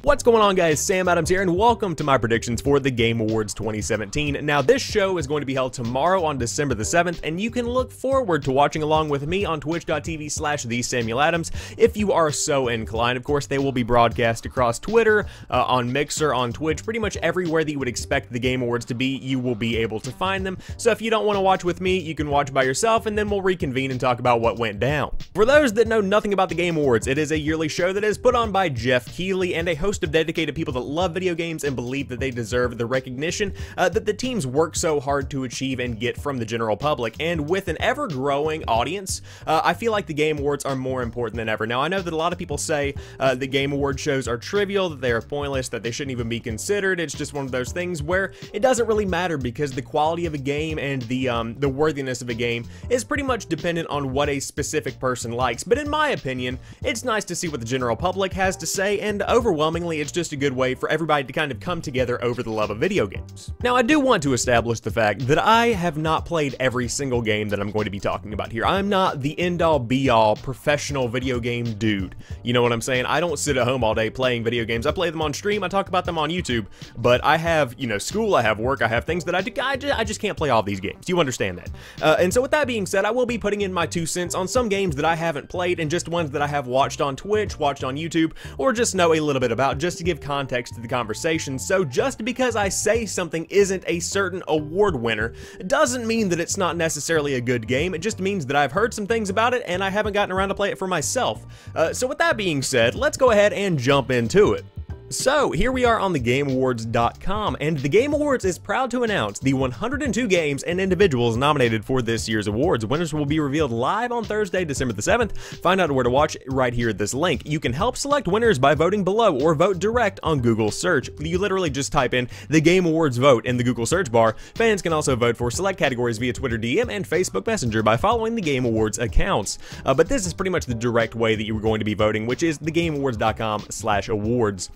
What's going on, guys? Sam Adams here, and welcome to my predictions for the Game Awards 2017. Now, this show is going to be held tomorrow on December the 7th, and you can look forward to watching along with me on twitch.tv/thesamueladams if you are so inclined. Of course, they will be broadcast across Twitter, on Mixer, on Twitch, pretty much everywhere that you would expect the Game Awards to be, you will be able to find them. So if you don't want to watch with me, you can watch by yourself, and then we'll reconvene and talk about what went down. For those that know nothing about the Game Awards, it is a yearly show that is put on by Jeff Keighley and a host of dedicated people that love video games and believe that they deserve the recognition that the teams work so hard to achieve and get from the general public. And with an ever-growing audience, I feel like the Game Awards are more important than ever. Now, I know that a lot of people say the Game Award shows are trivial, that they are pointless, that they shouldn't even be considered. It's just one of those things where it doesn't really matter because the quality of a game and the worthiness of a game is pretty much dependent on what a specific person likes. But in my opinion, it's nice to see what the general public has to say, and overwhelmingly, it's just a good way for everybody to kind of come together over the love of video games. Now, I do want to establish the fact that I have not played every single game that I'm going to be talking about here. I'm not the end-all be-all professional video game dude. You know what I'm saying? I don't sit at home all day playing video games. I play them on stream, I talk about them on YouTube, but I have, you know, school, I have work, I have things that I do. I just can't play all these games. You understand that? And so with that being said, I will be putting in my 2 cents on some games that I haven't played and just ones that I have watched on Twitch, watched on YouTube, or just know a little bit about, just to give context to the conversation. So just because I say something isn't a certain award winner doesn't mean that it's not necessarily a good game. It just means that I've heard some things about it and I haven't gotten around to play it for myself. So with that being said, let's go ahead and jump into it. So, here we are on thegameawards.com, and the Game Awards is proud to announce the 102 games and individuals nominated for this year's awards. Winners will be revealed live on Thursday, December the 7th. Find out where to watch right here at this link. You can help select winners by voting below or vote direct on Google search. You literally just type in the Game Awards vote in the Google search bar. Fans can also vote for select categories via Twitter DM and Facebook Messenger by following the Game Awards accounts. But this is pretty much the direct way that you're going to be voting, which is thegameawards.com/awards.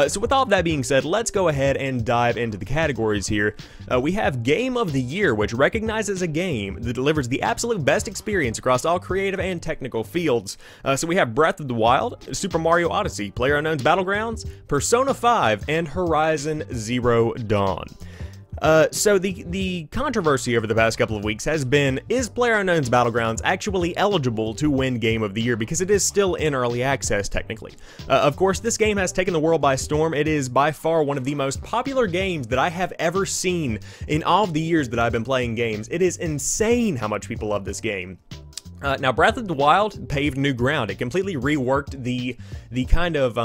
So with all of that being said, let's go ahead and dive into the categories here. We have Game of the Year, which recognizes a game that delivers the absolute best experience across all creative and technical fields. So we have Breath of the Wild, Super Mario Odyssey, PlayerUnknown's Battlegrounds, Persona 5, and Horizon Zero Dawn. So the controversy over the past couple of weeks has been, is PlayerUnknown's Battlegrounds actually eligible to win Game of the Year, because it is still in early access technically. Of course, this game has taken the world by storm. It is by far one of the most popular games that I have ever seen in all of the years that I've been playing games. It is insane how much people love this game. Now, Breath of the Wild paved new ground. It completely reworked the kind of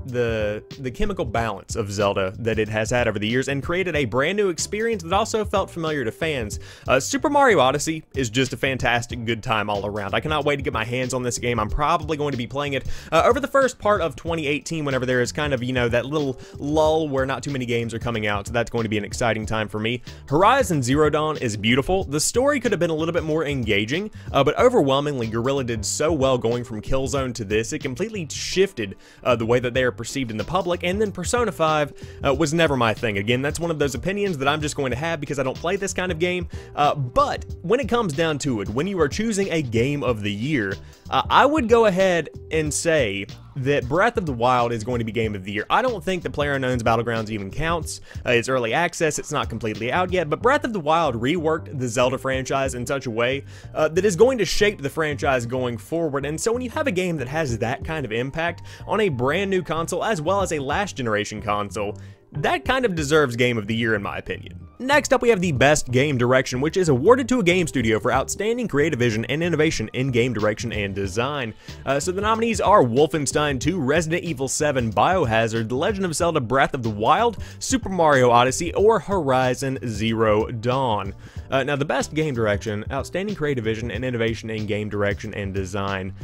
the chemical balance of Zelda that it has had over the years and created a brand new experience that also felt familiar to fans. Super Mario Odyssey is just a fantastic good time all around. I cannot wait to get my hands on this game. I'm probably going to be playing it over the first part of 2018 whenever there is kind of, you know, that little lull where not too many games are coming out, so that's going to be an exciting time for me. Horizon Zero Dawn is beautiful. The story could have been a little bit more engaging, but overwhelmingly Guerrilla did so well going from Killzone to this. It completely shifted the way that they are perceived in the public. And then Persona 5 was never my thing. Again, that's one of those opinions that I'm just going to have because I don't play this kind of game. But when it comes down to it, when you are choosing a Game of the Year, I would go ahead and say that Breath of the Wild is going to be Game of the Year. I don't think that PlayerUnknown's Battlegrounds even counts. It's early access, it's not completely out yet, but Breath of the Wild reworked the Zelda franchise in such a way that is going to shape the franchise going forward. And so when you have a game that has that kind of impact on a brand new console as well as a last generation console, that kind of deserves Game of the Year in my opinion. Next up, we have the Best Game Direction, which is awarded to a game studio for outstanding creative vision and innovation in game direction and design. So the nominees are Wolfenstein 2, Resident Evil 7, Biohazard, The Legend of Zelda Breath of the Wild, Super Mario Odyssey, or Horizon Zero Dawn. Now, the Best Game Direction, outstanding creative vision and innovation in game direction and design.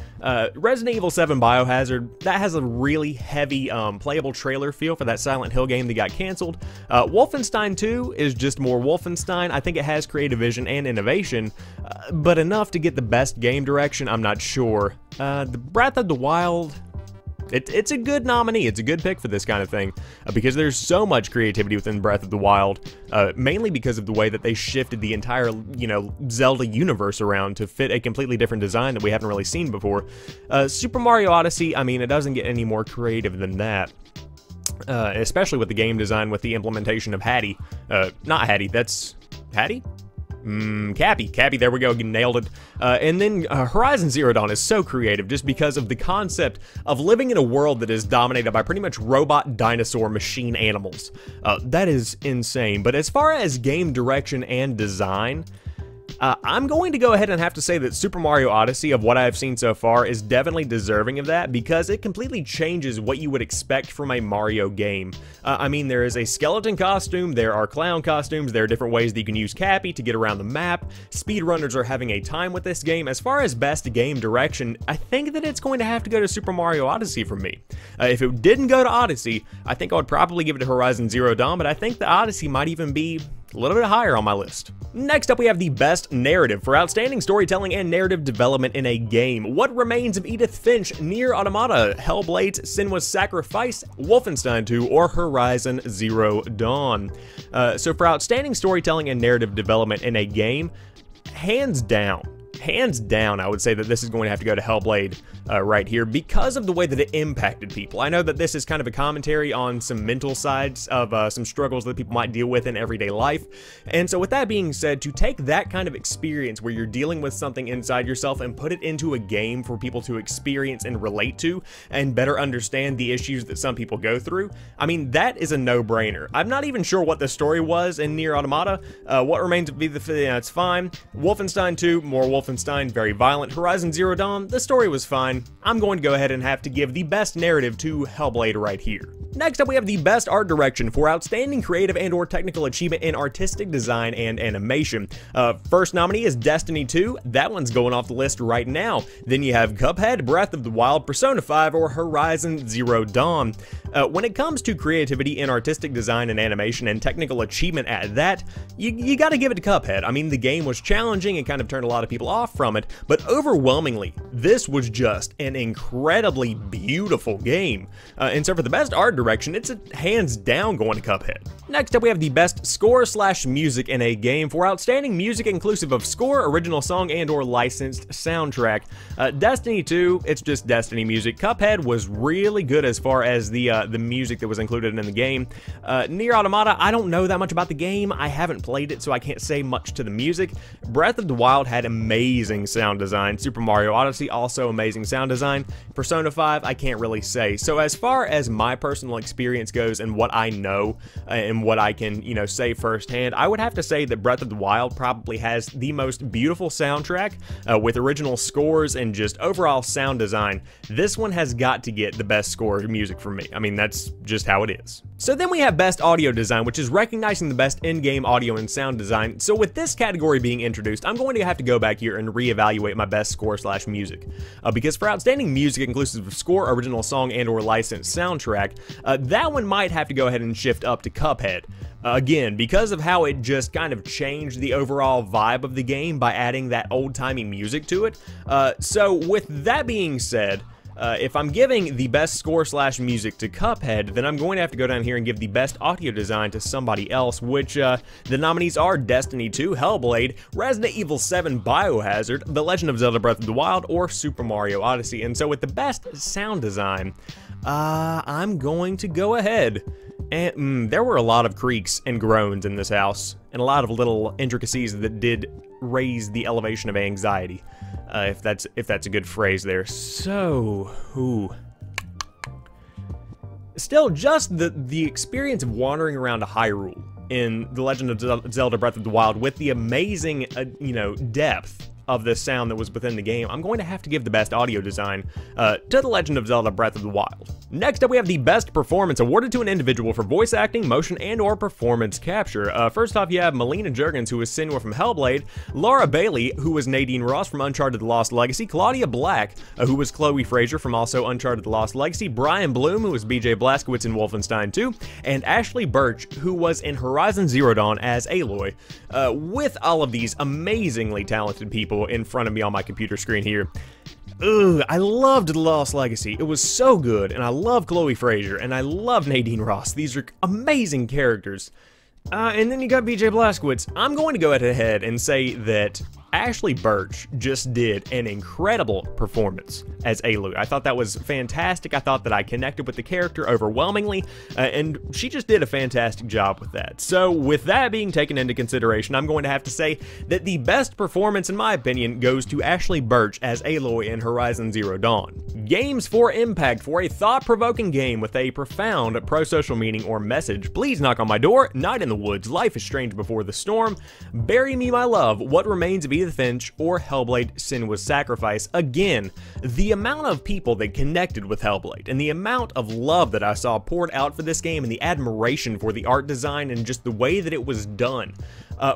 Resident Evil 7 Biohazard, that has a really heavy playable trailer feel for that Silent Hill game that got canceled. Wolfenstein 2 is just more Wolfenstein. I think it has creative vision and innovation, but enough to get the Best Game Direction, I'm not sure. The Breath of the Wild, it's a good nominee. It's a good pick for this kind of thing because there's so much creativity within Breath of the Wild, mainly because of the way that they shifted the entire, you know, Zelda universe around to fit a completely different design that we haven't really seen before. Super Mario Odyssey, I mean, it doesn't get any more creative than that. especially with the game design with the implementation of Hattie. Not Hattie, that's Hattie? Cappy, there we go, nailed it. And then Horizon Zero Dawn is so creative just because of the concept of living in a world that is dominated by pretty much robot, dinosaur, machine animals. That is insane. But as far as game direction and design, I'm going to go ahead and have to say that Super Mario Odyssey, of what I've seen so far, is definitely deserving of that because it completely changes what you would expect from a Mario game. I mean, there is a skeleton costume, there are clown costumes, there are different ways that you can use Cappy to get around the map. Speedrunners are having a time with this game. As far as best game direction, I think that it's going to have to go to Super Mario Odyssey for me. If it didn't go to Odyssey, I think I would probably give it to Horizon Zero Dawn, but I think the Odyssey might even be a little bit higher on my list. Next up, we have the best narrative for outstanding storytelling and narrative development in a game. What Remains of Edith Finch, Nier Automata, Hellblade, Senua's Sacrifice, Wolfenstein 2, or Horizon Zero Dawn. So for outstanding storytelling and narrative development in a game, hands down, I would say that this is going to have to go to Hellblade right here because of the way that it impacted people. I know that this is kind of a commentary on some mental sides of some struggles that people might deal with in everyday life. And so with that being said, to take that kind of experience where you're dealing with something inside yourself and put it into a game for people to experience and relate to and better understand the issues that some people go through, I mean, that is a no-brainer. I'm not even sure what the story was in Nier Automata. What Remains of Edith Finch, it's fine. Wolfenstein 2, more Wolfenstein, very violent. Horizon Zero Dawn, the story was fine. I'm going to go ahead and have to give the best narrative to Hellblade right here. Next up, we have the best art direction for outstanding creative and or technical achievement in artistic design and animation. First nominee is Destiny 2. That one's going off the list right now. Then you have Cuphead, Breath of the Wild, Persona 5, or Horizon Zero Dawn. When it comes to creativity in artistic design and animation and technical achievement at that, you gotta give it to Cuphead. I mean, the game was challenging and kind of turned a lot of people off from it, but overwhelmingly, this was just an incredibly beautiful game. And so for the best art direction, it's a hands down going to Cuphead. Next up, we have the best score/music in a game for outstanding music inclusive of score, original song, and or licensed soundtrack. Destiny 2, it's just Destiny music. Cuphead was really good as far as the music that was included in the game. Nier Automata, I don't know that much about the game. I haven't played it, so I can't say much to the music. Breath of the Wild had amazing sound design. Super Mario Odyssey, also amazing sound design. Persona 5, I can't really say. So as far as my personal experience goes and what I know and what I can, say firsthand, I would have to say that Breath of the Wild probably has the most beautiful soundtrack with original scores and just overall sound design. This one has got to get the best score music for me. I mean, that's just how it is. So then we have best audio design, which is recognizing the best in-game audio and sound design. So with this category being introduced, I'm going to have to go back here and reevaluate my best score/music. Because for outstanding music inclusive of score, original song, and or licensed soundtrack, that one might have to go ahead and shift up to Cuphead. Again, because of how it just kind of changed the overall vibe of the game by adding that old-timey music to it. So with that being said, if I'm giving the best score/music to Cuphead, then I'm going to have to go down here and give the best audio design to somebody else, which the nominees are Destiny 2, Hellblade, Resident Evil 7, Biohazard, The Legend of Zelda Breath of the Wild, or Super Mario Odyssey. And so with the best sound design, I'm going to go ahead. And there were a lot of creaks and groans in this house, and a lot of little intricacies that did raise the elevation of anxiety. If that's a good phrase there. So, still, just the experience of wandering around a Hyrule in The Legend of Zelda Breath of the Wild with the amazing, depth of the sound that was within the game, I'm going to have to give the best audio design to The Legend of Zelda Breath of the Wild. Next up, we have the best performance awarded to an individual for voice acting, motion, and or performance capture. First off, you have Melina Juergens, who was Senua from Hellblade, Laura Bailey, who was Nadine Ross from Uncharted: The Lost Legacy, Claudia Black, who was Chloe Fraser from also Uncharted: The Lost Legacy, Brian Bloom, who was BJ Blazkowicz in Wolfenstein 2, and Ashley Birch, who was in Horizon Zero Dawn as Aloy. With all of these amazingly talented people in front of me on my computer screen here, I loved The Lost Legacy. It was so good, and I love Chloe Fraser, and I love Nadine Ross. These are amazing characters. And then you got BJ Blazkowicz. I'm going to go ahead and say that Ashley Birch just did an incredible performance as Aloy. I thought that was fantastic. I thought that I connected with the character overwhelmingly, and she just did a fantastic job with that. So with that being taken into consideration, I'm going to have to say that the best performance, in my opinion, goes to Ashley Birch as Aloy in Horizon Zero Dawn. Games for Impact for a thought-provoking game with a profound pro-social meaning or message. Please knock on my door. Night in the Woods, Life is Strange Before the Storm, Bury Me My Love, What Remains of Edith Finch, or Hellblade: Senua's Sacrifice. Again, the amount of people that connected with Hellblade and the amount of love that I saw poured out for this game and the admiration for the art design and just the way that it was done.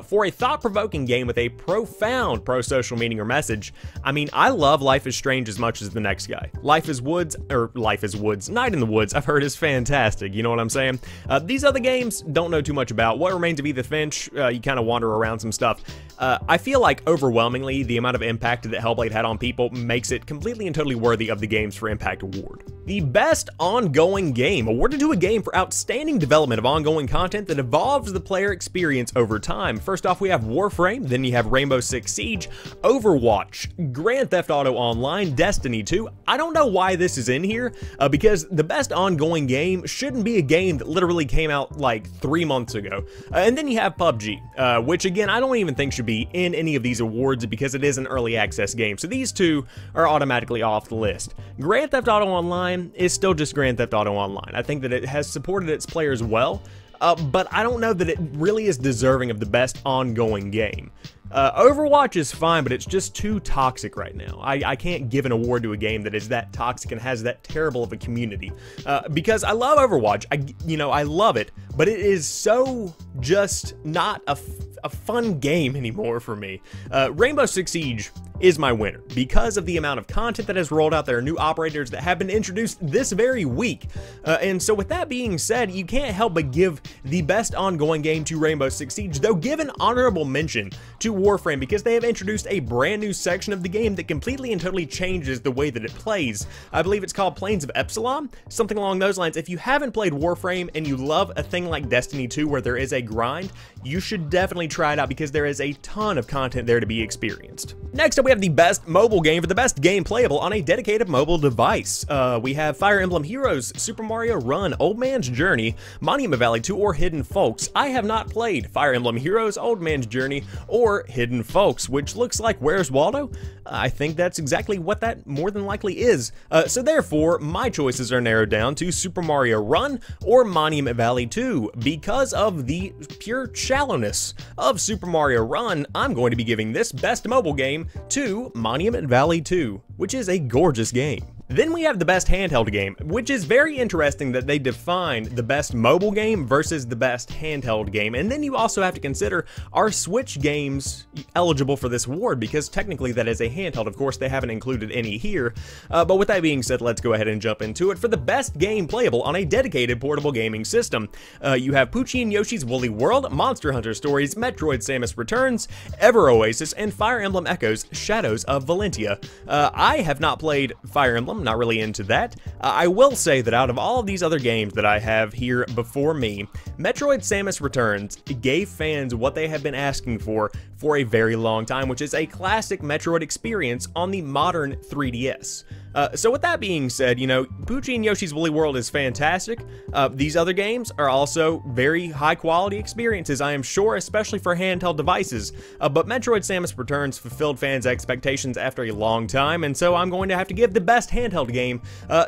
For a thought-provoking game with a profound pro-social meaning or message, I mean, I love Life is Strange as much as the next guy. Life is Woods, Night in the Woods, I've heard is fantastic, you know what I'm saying? These other games, don't know too much about. What Remains of Edith Finch, you kind of wander around some stuff. I feel like overwhelmingly, the amount of impact that Hellblade had on people makes it completely and totally worthy of the Games for Impact award. The Best Ongoing Game, awarded to a game for outstanding development of ongoing content that evolves the player experience over time. First off, we have Warframe, then you have Rainbow Six Siege, Overwatch, Grand Theft Auto Online, Destiny 2. I don't know why this is in here, because the Best Ongoing shouldn't be a game that literally came out like 3 months ago. And then you have PUBG, which again, I don't even think should be in any of these awards because it is an early access game. So these two are automatically off the list. Grand Theft Auto Online is still just Grand Theft Auto Online. I think that it has supported its players well, but I don't know that it really is deserving of the best ongoing game. Overwatch is fine, but it's just too toxic right now. I can't give an award to a game that is that toxic and has that terrible of a community. Because I love Overwatch, I love it, but it is so just not a fun game anymore for me. Rainbow Six Siege is my winner because of the amount of content that has rolled out. There are new operators that have been introduced this very week. And so with that being said, you can't help but give the best ongoing game to Rainbow Six Siege, though give an honorable mention to Warframe because they have introduced a brand new section of the game that completely and totally changes the way that it plays. I believe it's called Plains of Epsilon, something along those lines. If you haven't played Warframe and you love a thing like Destiny 2 where there is a grind, you should definitely try it out because there is a ton of content there to be experienced. Next up, we have the best mobile game for the best game playable on a dedicated mobile device. We have Fire Emblem Heroes, Super Mario Run, Old Man's Journey, Monument Valley 2, or Hidden Folks. I have not played Fire Emblem Heroes, Old Man's Journey, or Hidden Folks, which looks like Where's Waldo? I think that's exactly what that more than likely is. So therefore, my choices are narrowed down to Super Mario Run or Monument Valley 2. Because of the pure shallowness of Super Mario Run, I'm going to be giving this best mobile game to Monument Valley 2, which is a gorgeous game. Then we have the best handheld game, which is very interesting that they defined the best mobile game versus the best handheld game. And then you also have to consider, are Switch games eligible for this award? Because technically that is a handheld. Of course, they haven't included any here. But with that being said, let's go ahead and jump into it. For the best game playable on a dedicated portable gaming system, you have Poochie and Yoshi's Woolly World, Monster Hunter Stories, Metroid Samus Returns, Ever Oasis, and Fire Emblem Echoes Shadows of Valentia. I have not played Fire Emblem. Not really into that. I will say that out of all of these other games that I have here before me, Metroid Samus Returns gave fans what they have been asking for a very long time, which is a classic Metroid experience on the modern 3DS. So with that being said, Poochie and Yoshi's Woolly World is fantastic. These other games are also very high quality experiences, I am sure, especially for handheld devices. But Metroid Samus Returns fulfilled fans' expectations after a long time, and so I'm going to have to give the best handheld game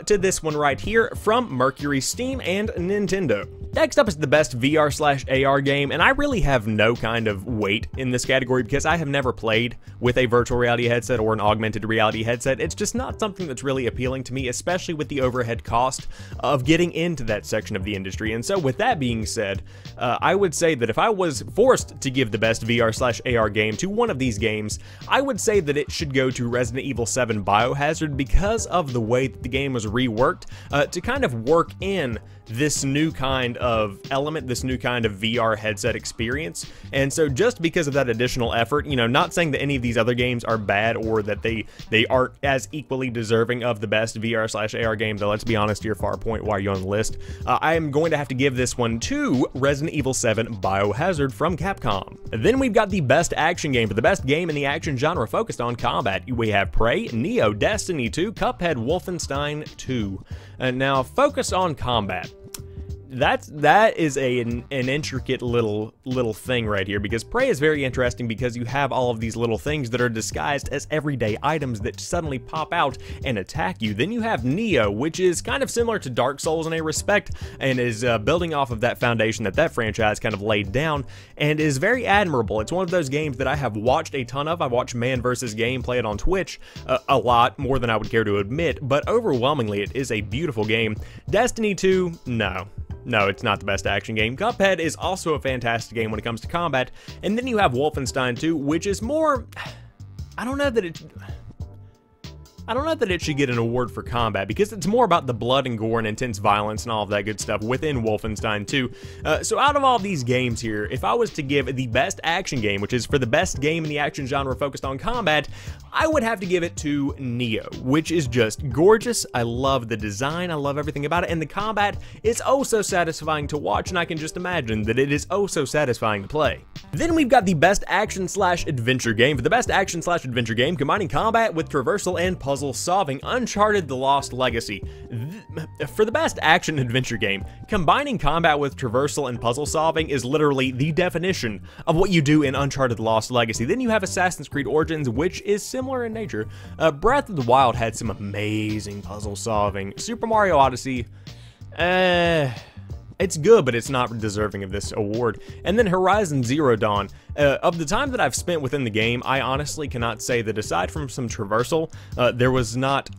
to this one right here from Mercury, Steam, and Nintendo. Next up is the best VR/AR game, and I really have no kind of weight in this category because I have never played with a virtual reality headset or an augmented reality headset. It's just not something that's really appealing to me, especially with the overhead cost of getting into that section of the industry. And so with that being said, I would say that if I was forced to give the best VR/AR game to one of these games, I would say that it should go to Resident Evil 7 Biohazard because of the way that the game was reworked to kind of work in this new kind of element, this new kind of VR headset experience. And so just because of that additional effort, you know, not saying that any of these other games are bad or that they aren't as equally deserving of the best VR/AR game, though let's be honest here, Farpoint, why are you on the list? I am going to have to give this one to Resident Evil 7 Biohazard from Capcom. Then we've got the best action game for the best game in the action genre focused on combat. We have Prey, Neo, Destiny 2, Cuphead, Wolfenstein 2. Now, focus on combat. That is an intricate little thing right here, because Prey is very interesting because you have all of these little things that are disguised as everyday items that suddenly pop out and attack you. Then you have Neo, which is kind of similar to Dark Souls in a respect, and is building off of that foundation that franchise kind of laid down, and is very admirable. It's one of those games that I have watched a ton of. I watch Man vs. Game play it on Twitch a lot, more than I would care to admit, but overwhelmingly it is a beautiful game. Destiny 2, no, it's not the best action game. Cuphead is also a fantastic game when it comes to combat. And then you have Wolfenstein 2, which is more... I don't know that it should get an award for combat, because it's more about the blood and gore and intense violence and all of that good stuff within Wolfenstein 2. So out of all these games here, if I was to give the best action game, which is for the best game in the action genre focused on combat, I would have to give it to Neo, which is just gorgeous. I love the design, I love everything about it, and the combat is oh so satisfying to watch, and I can just imagine that it is oh so satisfying to play. Then we've got the best action/adventure game. For the best action/adventure game, combining combat with traversal and puzzle solving, Uncharted: The Lost Legacy. For the best action-adventure game, combining combat with traversal and puzzle solving is literally the definition of what you do in Uncharted: The Lost Legacy. Then you have Assassin's Creed Origins, which is similar in nature. Breath of the Wild had some amazing puzzle solving. Super Mario Odyssey, it's good, but it's not deserving of this award. And then Horizon Zero Dawn. Of the time that I've spent within the game, I honestly cannot say that aside from some traversal, there was not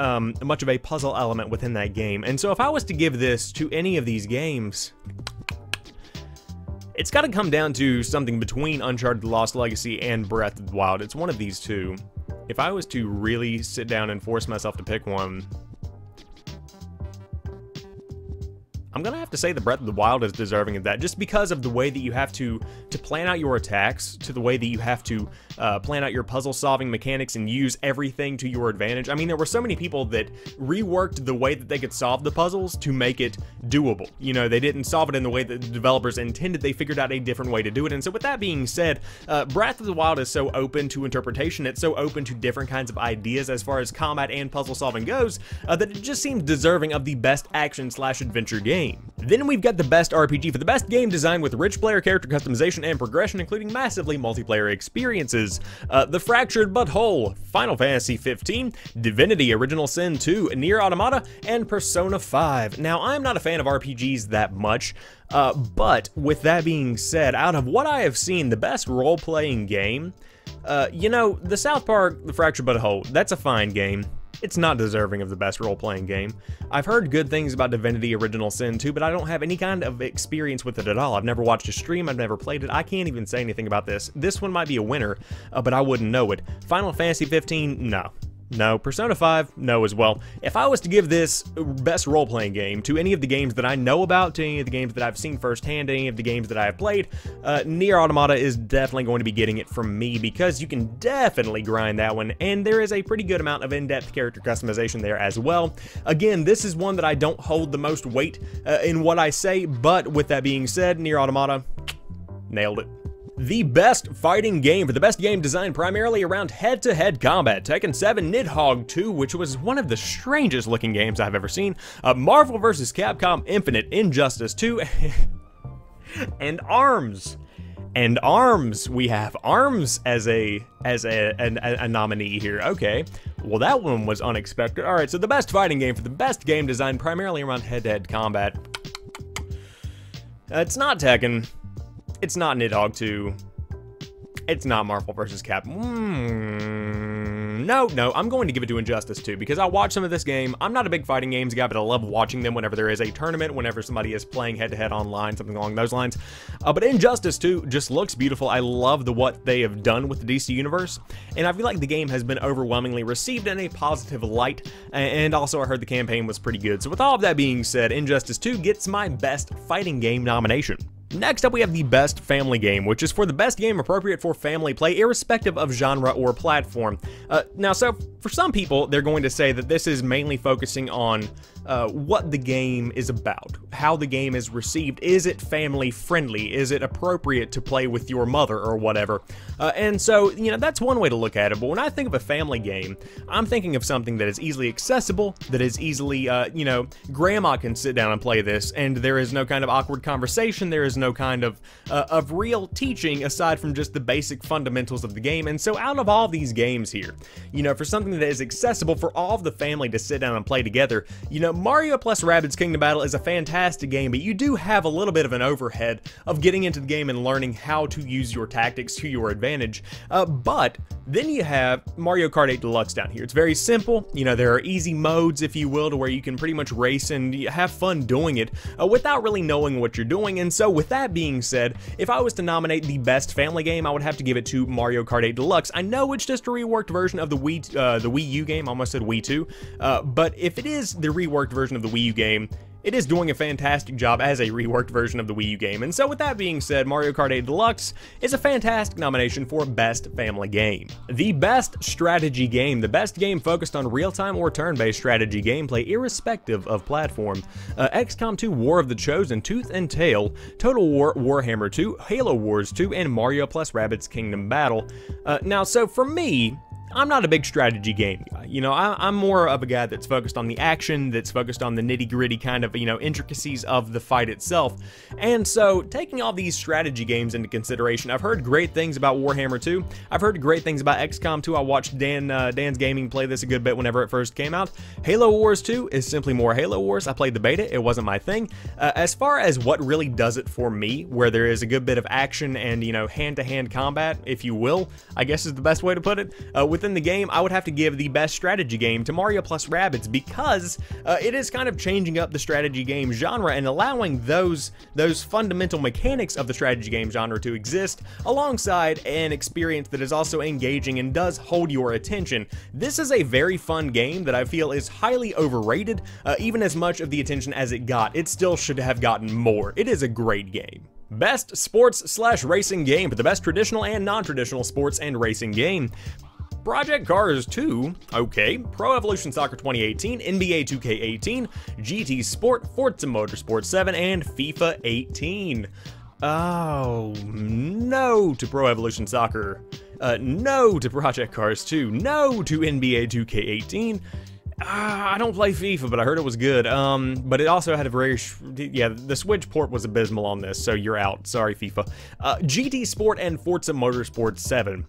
much of a puzzle element within that game. And so if I was to give this to any of these games, it's got to come down to something between Uncharted: The Lost Legacy and Breath of the Wild. It's one of these two. If I was to really sit down and force myself to pick one, I'm gonna have to say the Breath of the Wild is deserving of that, just because of the way that you have to plan out your attacks, to the way that you have to plan out your puzzle-solving mechanics and use everything to your advantage. I mean, there were so many people that reworked the way that they could solve the puzzles to make it doable. You know, they didn't solve it in the way that the developers intended, they figured out a different way to do it. And so with that being said, Breath of the Wild is so open to interpretation, it's so open to different kinds of ideas as far as combat and puzzle-solving goes, that it just seems deserving of the best action/adventure game. Then we've got the best RPG. For the best game design with rich player character customization and progression, including massively multiplayer experiences, The Fractured But Whole, Final Fantasy 15, Divinity: Original Sin 2, Nier Automata, and Persona 5. Now, I'm not a fan of RPGs that much, but with that being said, out of what I have seen, the best role-playing game, you know, the South Park, The Fractured But Whole, that's a fine game. It's not deserving of the best role-playing game. I've heard good things about Divinity: Original Sin 2, but I don't have any kind of experience with it at all. I've never watched a stream, I've never played it, I can't even say anything about this. This one might be a winner, but I wouldn't know it. Final Fantasy 15, no. No. Persona 5, no as well. If I was to give this best role-playing game to any of the games that I know about, to any of the games that I've seen firsthand, any of the games that I have played, Nier Automata is definitely going to be getting it from me, because you can definitely grind that one, and there is a pretty good amount of in-depth character customization there as well. Again, this is one that I don't hold the most weight in what I say, but with that being said, Nier Automata, nailed it. The best fighting game. For the best game designed primarily around head-to-head combat, Tekken 7 Nidhogg 2, which was one of the strangest looking games I've ever seen, Marvel vs. Capcom Infinite, Injustice 2, and ARMS. And ARMS, we have ARMS as a nominee here. Okay, well that one was unexpected. All right, so the best fighting game. For the best game designed primarily around head-to-head combat, it's not Tekken. It's not Nidhogg 2. It's not Marvel vs. Cap. No, I'm going to give it to Injustice 2 because I watched some of this game. I'm not a big fighting games guy, but I love watching them whenever there is a tournament, whenever somebody is playing head-to-head online, something along those lines. But Injustice 2 just looks beautiful. I love what they have done with the DC Universe, and I feel like the game has been overwhelmingly received in a positive light, and also I heard the campaign was pretty good. So with all of that being said, Injustice 2 gets my Best Fighting Game nomination. Next up, we have the Best Family Game, which is for the best game appropriate for family play, irrespective of genre or platform. Now, so for some people, they're going to say that this is mainly focusing on what the game is about, how the game is received. Is it family friendly? Is it appropriate to play with your mother or whatever? And so, you know, that's one way to look at it. But when I think of a family game, I'm thinking of something that is easily accessible, that is easily, you know, grandma can sit down and play this, and there is no kind of awkward conversation. There is no kind of real teaching aside from just the basic fundamentals of the game. And so out of all these games here, you know, for something that is accessible for all of the family to sit down and play together, you know, Mario plus Rabbids Kingdom Battle is a fantastic game, but you do have a little bit of an overhead of getting into the game and learning how to use your tactics to your advantage. But then you have Mario Kart 8 Deluxe down here. It's very simple. You know, there are easy modes, if you will, to where you can pretty much race and have fun doing it without really knowing what you're doing. And so with that being said, if I was to nominate the best family game, I would have to give it to Mario Kart 8 Deluxe. I know it's just a reworked version of the Wii U game. I almost said Wii 2. But if it is the reworked version of the Wii U game, it is doing a fantastic job as a reworked version of the Wii U game. And so with that being said, Mario Kart 8 Deluxe is a fantastic nomination for Best Family Game. The Best Strategy Game, the best game focused on real-time or turn-based strategy gameplay irrespective of platform. XCOM 2 War of the Chosen, Tooth and Tail, Total War Warhammer 2, Halo Wars 2, and Mario plus Rabbids Kingdom Battle. Now, so for me, I'm not a big strategy game guy. You know, I'm more of a guy that's focused on the action, that's focused on the nitty-gritty kind of, you know, intricacies of the fight itself. And so, taking all these strategy games into consideration, I've heard great things about Warhammer 2. I've heard great things about XCOM 2. I watched Dan's Gaming play this a good bit whenever it first came out. Halo Wars 2 is simply more Halo Wars. I played the beta. It wasn't my thing. As far as what really does it for me, where there is a good bit of action and, you know, hand-to-hand combat, if you will, I guess is the best way to put it, within the game, I would have to give the best strategy game to Mario plus Rabbids because it is kind of changing up the strategy game genre and allowing those fundamental mechanics of the strategy game genre to exist alongside an experience that is also engaging and does hold your attention. This is a very fun game that I feel is highly overrated. Even as much of the attention as it got, it still should have gotten more. It is a great game. Best sports/racing game for the best traditional and non-traditional sports and racing game. Project Cars 2, okay, Pro Evolution Soccer 2018, NBA 2K18, GT Sport, Forza Motorsport 7, and FIFA 18. Oh, no to Pro Evolution Soccer, no to Project Cars 2, no to NBA 2K18. I don't play FIFA, but I heard it was good. But it also had a very, yeah, the Switch port was abysmal on this, so you're out. Sorry, FIFA. GT Sport and Forza Motorsport 7.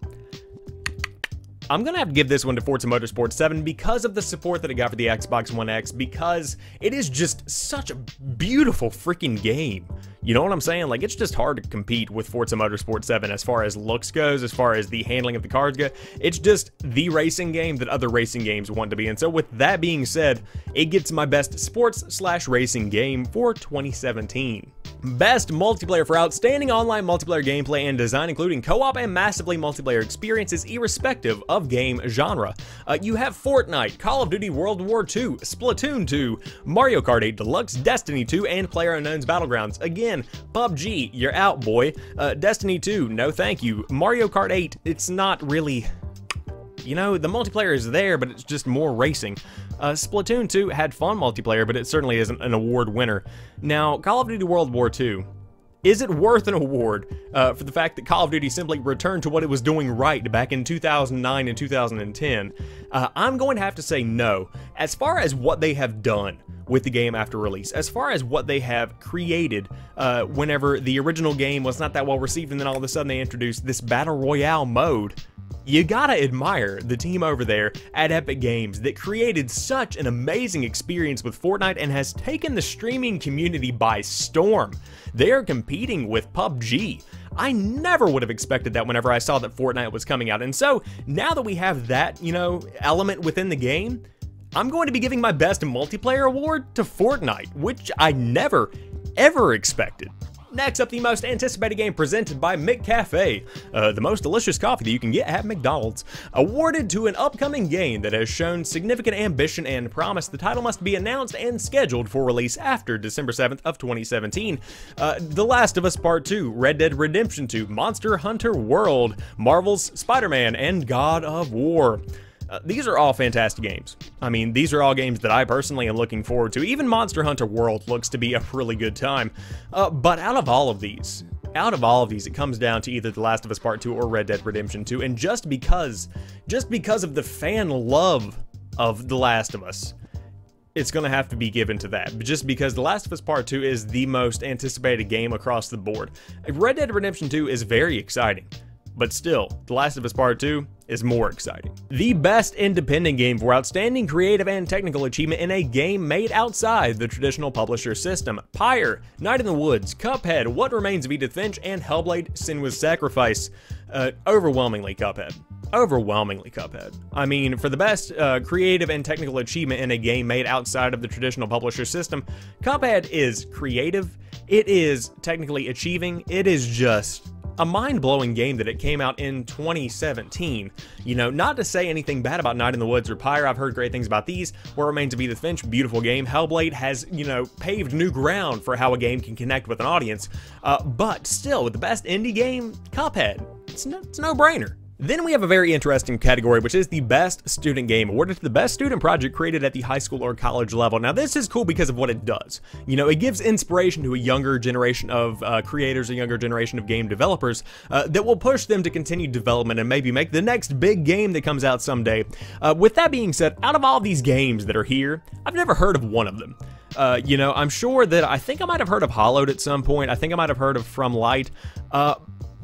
I'm gonna have to give this one to Forza Motorsport 7 because of the support that it got for the Xbox One X, because it is just such a beautiful freaking game. You know what I'm saying? Like, it's just hard to compete with Forza Motorsport 7 as far as looks goes, as far as the handling of the cars go. It's just the racing game that other racing games want to be. And so with that being said, it gets my best sports/racing game for 2017. Best multiplayer for outstanding online multiplayer gameplay and design, including co-op and massively multiplayer experiences irrespective of game genre. You have Fortnite, Call of Duty World War II, Splatoon 2, Mario Kart 8 Deluxe, Destiny 2, and PlayerUnknown's Battlegrounds. Again, PUBG, you're out, boy. Destiny 2, no thank you. Mario Kart 8, it's not really... You know, the multiplayer is there, but it's just more racing. Splatoon 2 had fun multiplayer, but it certainly isn't an award winner. Now, Call of Duty World War II, is it worth an award for the fact that Call of Duty simply returned to what it was doing right back in 2009 and 2010? I'm going to have to say no. As far as what they have done with the game after release, as far as what they have created whenever the original game was not that well received, and then all of a sudden they introduced this Battle Royale mode, you gotta admire the team over there at Epic Games that created such an amazing experience with Fortnite and has taken the streaming community by storm. They are competing with PUBG. I never would have expected that whenever I saw that Fortnite was coming out. And so now that we have that, element within the game, I'm going to be giving my best multiplayer award to Fortnite, which I never, ever expected. Next up, the most anticipated game presented by McCafe, the most delicious coffee that you can get at McDonald's. Awarded to an upcoming game that has shown significant ambition and promise, the title must be announced and scheduled for release after December 7th of 2017. The Last of Us Part 2, Red Dead Redemption 2, Monster Hunter World, Marvel's Spider-Man, and God of War. These are all fantastic games. I mean, these are all games that I personally am looking forward to. Even Monster Hunter World looks to be a really good time. But out of all of these, it comes down to either The Last of Us Part 2 or Red Dead Redemption 2. And just because of the fan love of The Last of Us, it's going to have to be given to that, just because The Last of Us Part 2 is the most anticipated game across the board. Red Dead Redemption 2 is very exciting, but still, The Last of Us Part 2 is more exciting. The best independent game for outstanding creative and technical achievement in a game made outside the traditional publisher system. Pyre, Night in the Woods, Cuphead, What Remains of Edith Finch, and Hellblade: Senua's Sacrifice. Overwhelmingly Cuphead. Overwhelmingly Cuphead. I mean, for the best creative and technical achievement in a game made outside of the traditional publisher system, Cuphead is creative, it is technically achieving, it is just a mind-blowing game that it came out in 2017. Not to say anything bad about Night in the Woods or Pyre, I've heard great things about these. What Remains of Edith Finch, beautiful game. Hellblade has, paved new ground for how a game can connect with an audience. But still, with the best indie game, Cuphead, it's a no-brainer. Then we have a very interesting category, which is the best student game, awarded to the best student project created at the high school or college level. Now, this is cool because of what it does. It gives inspiration to a younger generation of creators, a younger generation of game developers that will push them to continue development and maybe make the next big game that comes out someday. With that being said, out of all these games that are here, I've never heard of one of them. I'm sure that I think I might have heard of Hollowed at some point. I think I might have heard of From Light.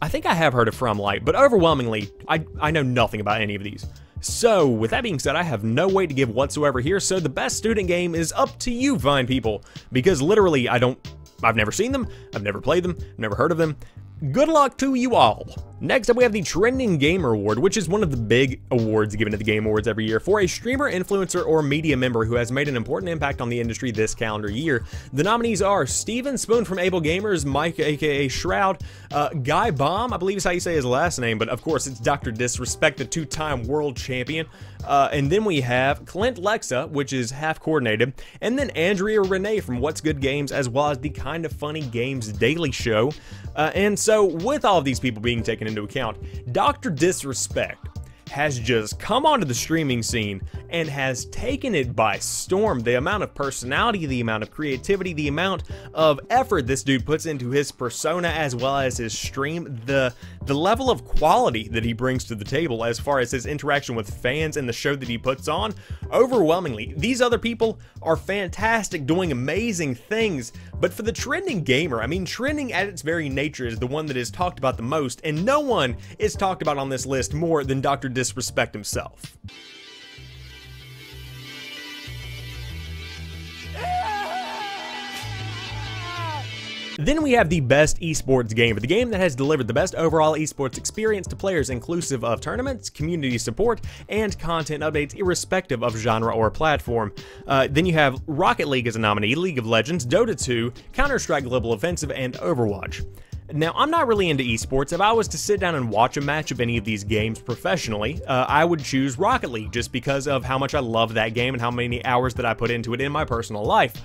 I think I have heard of From Light, but overwhelmingly, I know nothing about any of these. So, with that being said, I have no weight to give whatsoever here, so the best student game is up to you, fine people, because literally, I've never seen them, I've never played them, never heard of them. Good luck to you all. Next up, we have the Trending Gamer Award, which is one of the big awards given at the Game Awards every year for a streamer, influencer, or media member who has made an important impact on the industry this calendar year. The nominees are Steven Spoon from Able Gamers, Mike aka Shroud, Guy Baum, I believe is how you say his last name, but of course it's Dr. Disrespect, the two-time world champion. And then we have Clint Lexa, which is half coordinated, and then Andrea Renee from What's Good Games, as well as the Kind of Funny Games Daily Show. And so, with all of these people being taken into account, Dr. Disrespect has just come onto the streaming scene and has taken it by storm. The amount of personality, the amount of creativity, the amount of effort this dude puts into his persona as well as his stream, the level of quality that he brings to the table as far as his interaction with fans and the show that he puts on, overwhelmingly. These other people are fantastic, doing amazing things, but for the trending gamer, I mean, trending at its very nature is the one that is talked about the most, and no one is talked about on this list more than Dr. Disrespect himself. Then we have the best esports game, the game that has delivered the best overall esports experience to players, inclusive of tournaments, community support, and content updates irrespective of genre or platform. Then you have Rocket League as a nominee, League of Legends, Dota 2, Counter-Strike Global Offensive, and Overwatch. Now, I'm not really into esports. If I was to sit down and watch a match of any of these games professionally, I would choose Rocket League just because of how much I love that game and how many hours that I put into it in my personal life.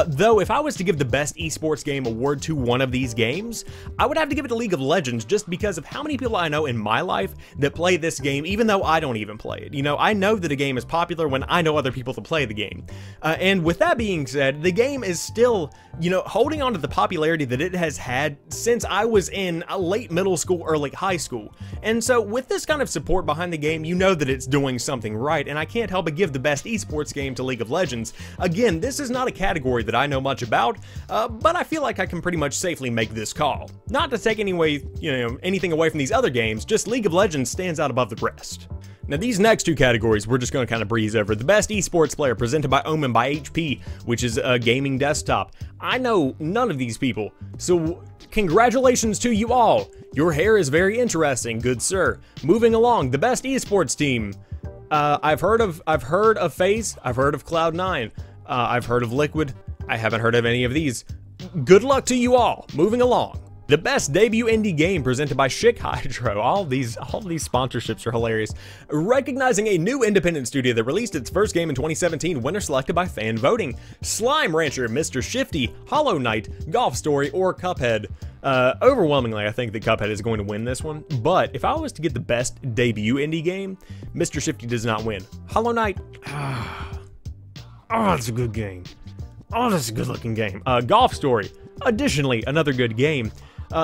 Though, if I was to give the best esports game award to one of these games, I would have to give it to League of Legends just because of how many people I know in my life that play this game even though I don't even play it. I know that a game is popular when I know other people that play the game. And with that being said, the game is still, holding on to the popularity that it has had since I was in a late middle school, early high school. And so with this kind of support behind the game, you know that it's doing something right, and I can't help but give the best esports game to League of Legends. Again, this is not a category that I know much about, but I feel like I can pretty much safely make this call. Not to take anything away from these other games, just League of Legends stands out above the rest. Now these next two categories we're just going to kind of breeze over. The best esports player presented by Omen by HP, which is a gaming desktop. I know none of these people, so congratulations to you all. Your hair is very interesting, good sir. Moving along, the best esports team. I've heard of FaZe, I've heard of Cloud9, I've heard of Liquid. I haven't heard of any of these. Good luck to you all. Moving along. The best debut indie game presented by Chic Hydro. All these sponsorships are hilarious. Recognizing a new independent studio that released its first game in 2017, winner selected by fan voting. Slime Rancher, Mr. Shifty, Hollow Knight, Golf Story, or Cuphead. Overwhelmingly, I think that Cuphead is going to win this one, but if I was to get the best debut indie game, Mr. Shifty does not win. Hollow Knight, oh, that's a good game. Oh, that's a good looking game. Golf Story, additionally, another good game.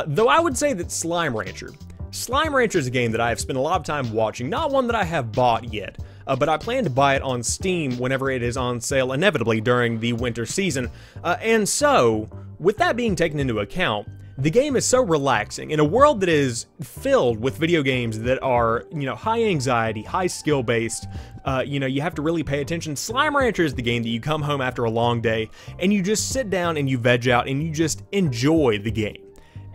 Though I would say that Slime Rancher is a game that I have spent a lot of time watching, not one that I have bought yet, but I plan to buy it on Steam whenever it is on sale, inevitably during the winter season. And so, with that being taken into account, the game is so relaxing in a world that is filled with video games that are, high anxiety, high skill based. You have to really pay attention. Slime Rancher is the game that you come home after a long day and you just sit down and you veg out and you just enjoy the game.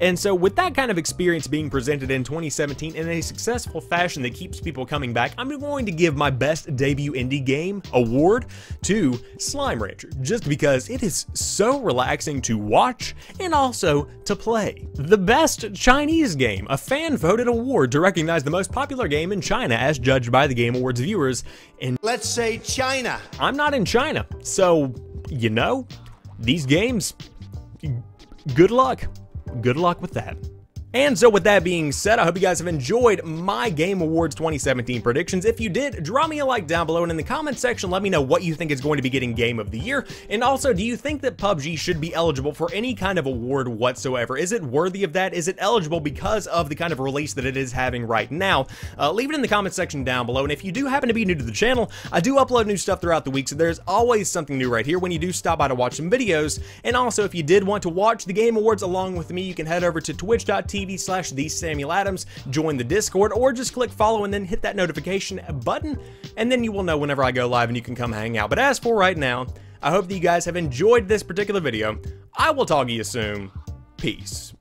And so with that kind of experience being presented in 2017 in a successful fashion that keeps people coming back, I'm going to give my best debut indie game award to Slime Rancher, just because it is so relaxing to watch and also to play. The best Chinese game, a fan-voted award to recognize the most popular game in China as judged by the Game Awards viewers. And let's say China. I'm not in China, so, these games, good luck. Good luck with that. And so with that being said, I hope you guys have enjoyed my Game Awards 2017 predictions. If you did, drop me a like down below, and in the comment section, let me know what you think is going to be getting Game of the Year. And also, do you think that PUBG should be eligible for any kind of award whatsoever? Is it worthy of that? Is it eligible because of the kind of release that it is having right now? Leave it in the comment section down below. And if you do happen to be new to the channel, I do upload new stuff throughout the week, so there's always something new right here when you do stop by to watch some videos. And also, if you did want to watch the Game Awards along with me, you can head over to twitch.tv/TheSamuelAdams, join the Discord, or just click follow and then hit that notification button, and then you will know whenever I go live and you can come hang out. But as for right now, I hope that you guys have enjoyed this particular video. I will talk to you soon. Peace.